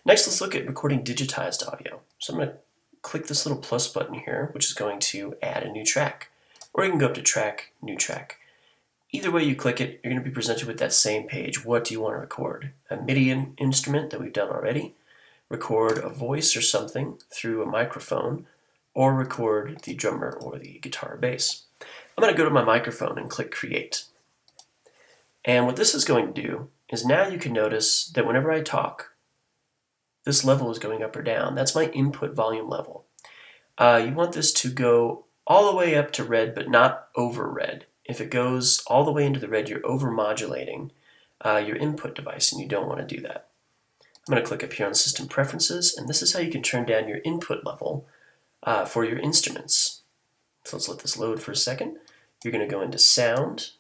Next, let's look at recording digitized audio. So I'm going to click this little plus button here, which is going to add a new track. Or you can go up to track, new track. Either way you click it, you're going to be presented with that same page. What do you want to record? A MIDI instrument that we've done already, record a voice or something through a microphone, or record the drummer or the guitar or bass. I'm going to go to my microphone and click create. And what this is going to do is now you can notice that whenever I talk, this level is going up or down. That's my input volume level. You want this to go all the way up to red, but not over red. If it goes all the way into the red, you're over-modulating your input device, and you don't want to do that. I'm going to click up here on System Preferences, and this is how you can turn down your input level for your instruments. So let's let this load for a second. You're going to go into Sound,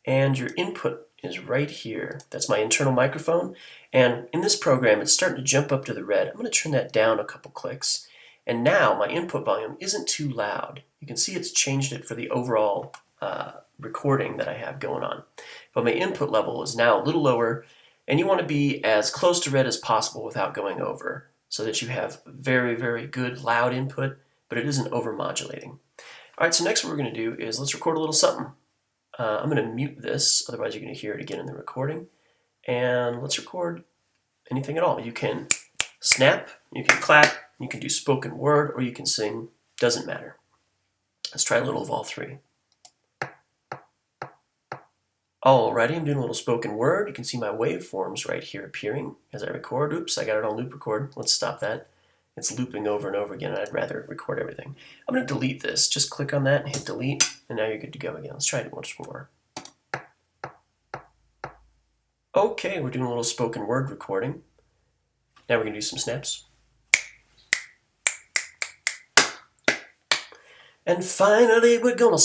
and your input is right here. That's my internal microphone, and in this program it's starting to jump up to the red. I'm going to turn that down a couple clicks, and now my input volume isn't too loud. You can see it's changed it for the overall recording that I have going on. But my input level is now a little lower, and you want to be as close to red as possible without going over, so that you have very, very good loud input, but it isn't over modulating. Alright, so next what we're going to do is let's record a little something. I'm going to mute this, otherwise you're going to hear it again in the recording. And let's record anything at all. You can snap, you can clap, you can do spoken word, or you can sing. Doesn't matter. Let's try a little of all three. Alrighty, I'm doing a little spoken word. You can see my waveforms right here appearing as I record. Oops, I got it on loop record. Let's stop that. It's looping over and over again, and I'd rather record everything. I'm going to delete this. Just click on that and hit delete, and now you're good to go again. Let's try it once more. Okay, we're doing a little spoken word recording. Now we're going to do some snaps. And finally we're going to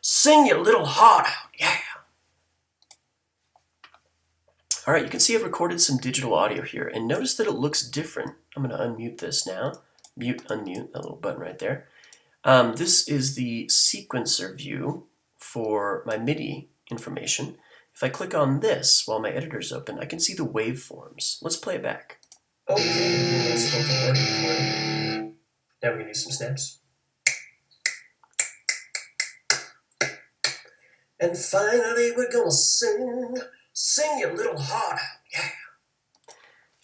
sing your little heart out, yeah. Alright, you can see I've recorded some digital audio here, and notice that it looks different. I'm going to unmute this now. Mute, unmute, that little button right there. This is the sequencer view for my MIDI information. If I click on this while my editor's open, I can see the waveforms. Let's play it back. Okay, spoken word recording. Now we're going to do some snaps. And finally we're going to sing your little heart out, yeah.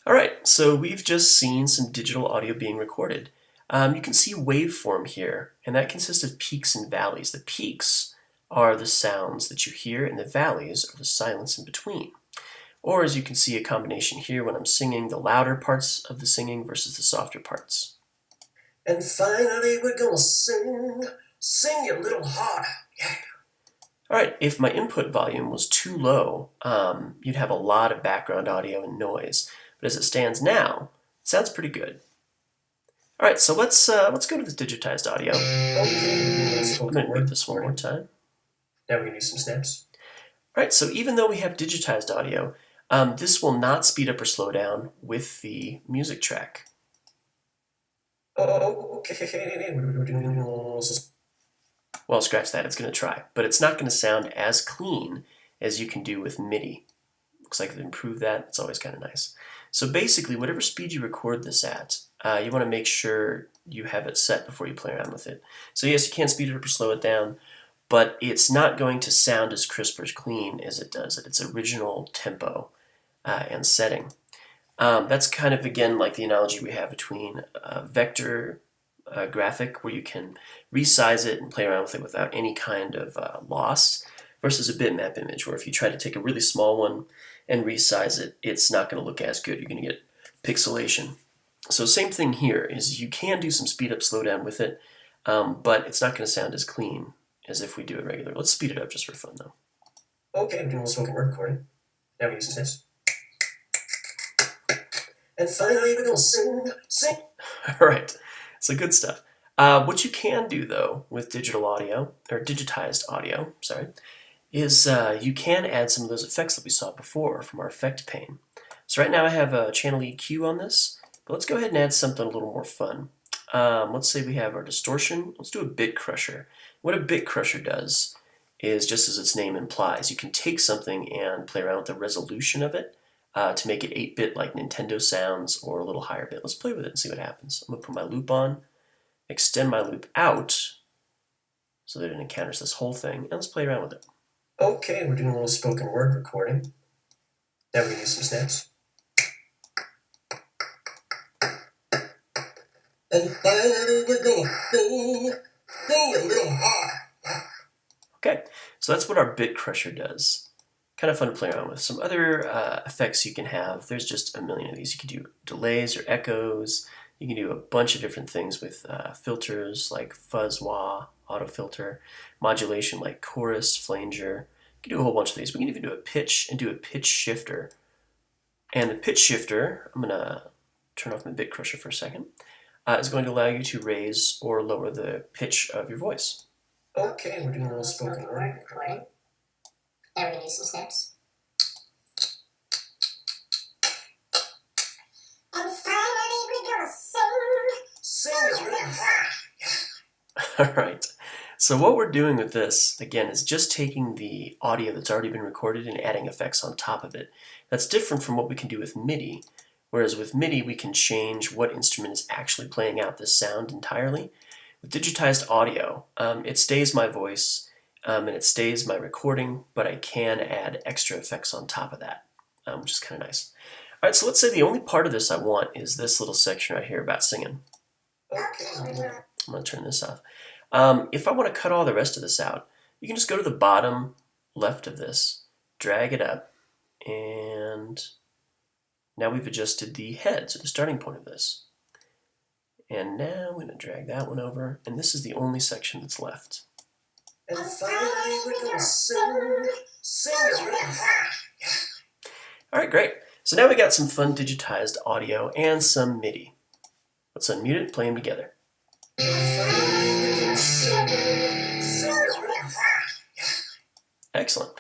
Alright, so we've just seen some digital audio being recorded. You can see waveform here, and that consists of peaks and valleys. The peaks are the sounds that you hear, and the valleys are the silence in between. Or as you can see, a combination here when I'm singing, the louder parts of the singing versus the softer parts. And finally we're gonna sing your little heart out, yeah. Alright, if my input volume was too low, you'd have a lot of background audio and noise. But as it stands now, it sounds pretty good. Alright, so let's go to this digitized audio. Okay, I'm going to mute this one more time. Now we're going to do some snaps. Alright, so even though we have digitized audio, this will not speed up or slow down with the music track. Okay. Well, scratch that, it's going to try. But it's not going to sound as clean as you can do with MIDI. Looks like they've improved that. It's always kind of nice. So basically, whatever speed you record this at, you want to make sure you have it set before you play around with it. So yes, you can speed it up or slow it down, but it's not going to sound as crisp or as clean as it does at its original tempo and setting. That's kind of, again, like the analogy we have between a vector graphic, where you can resize it and play around with it without any kind of loss, versus a bitmap image, where if you try to take a really small one and resize it, it's not going to look as good. You're going to get pixelation. So same thing here, is you can do some speed up, slow down with it, but it's not going to sound as clean as if we do it regular. Let's speed it up just for fun, though. Okay, I'm doing a little spoken word recording. Now we use this. And finally we're going to sing. All right, so good stuff. What you can do, though, with digital audio, or digitized audio, sorry, is you can add some of those effects that we saw before from our effect pane. So right now I have a channel EQ on this, but let's go ahead and add something a little more fun. Let's say we have our distortion. Let's do a bit crusher. What a bit crusher does is just as its name implies. You can take something and play around with the resolution of it to make it 8-bit like Nintendo sounds or a little higher bit. Let's play with it and see what happens. I'm going to put my loop on, extend my loop out so that it encounters this whole thing, and let's play around with it. Okay, we're doing a little spoken word recording. Now we're going to use some snaps. Okay, so that's what our bit crusher does. Kind of fun to play around with. Some other effects you can have, there's just a million of these. You can do delays or echoes. You can do a bunch of different things with filters like fuzz wah, auto filter, modulation like chorus, flanger. You can do a whole bunch of these. We can even do a pitch and do a pitch shifter. And the pitch shifter, I'm going to turn off my bit crusher for a second, is going to allow you to raise or lower the pitch of your voice. Okay, we're doing a little spoken word recording. Now we're going to use some snaps. And finally we're going to sing it really hard. All right. So what we're doing with this, again, is just taking the audio that's already been recorded and adding effects on top of it. That's different from what we can do with MIDI, whereas with MIDI we can change what instrument is actually playing out this sound entirely. With digitized audio, it stays my voice and it stays my recording, but I can add extra effects on top of that, which is kind of nice. All right, so let's say the only part of this I want is this little section right here about singing. Okay, I'm going to turn this off. If I want to cut all the rest of this out, you can just go to the bottom left of this, drag it up, and now we've adjusted the head, so the starting point of this. And now I'm going to drag that one over, and this is the only section that's left. And finally we're going to sing it really hard. All right, great. So now we got some fun digitized audio and some MIDI. Let's unmute it and play them together. Excellent.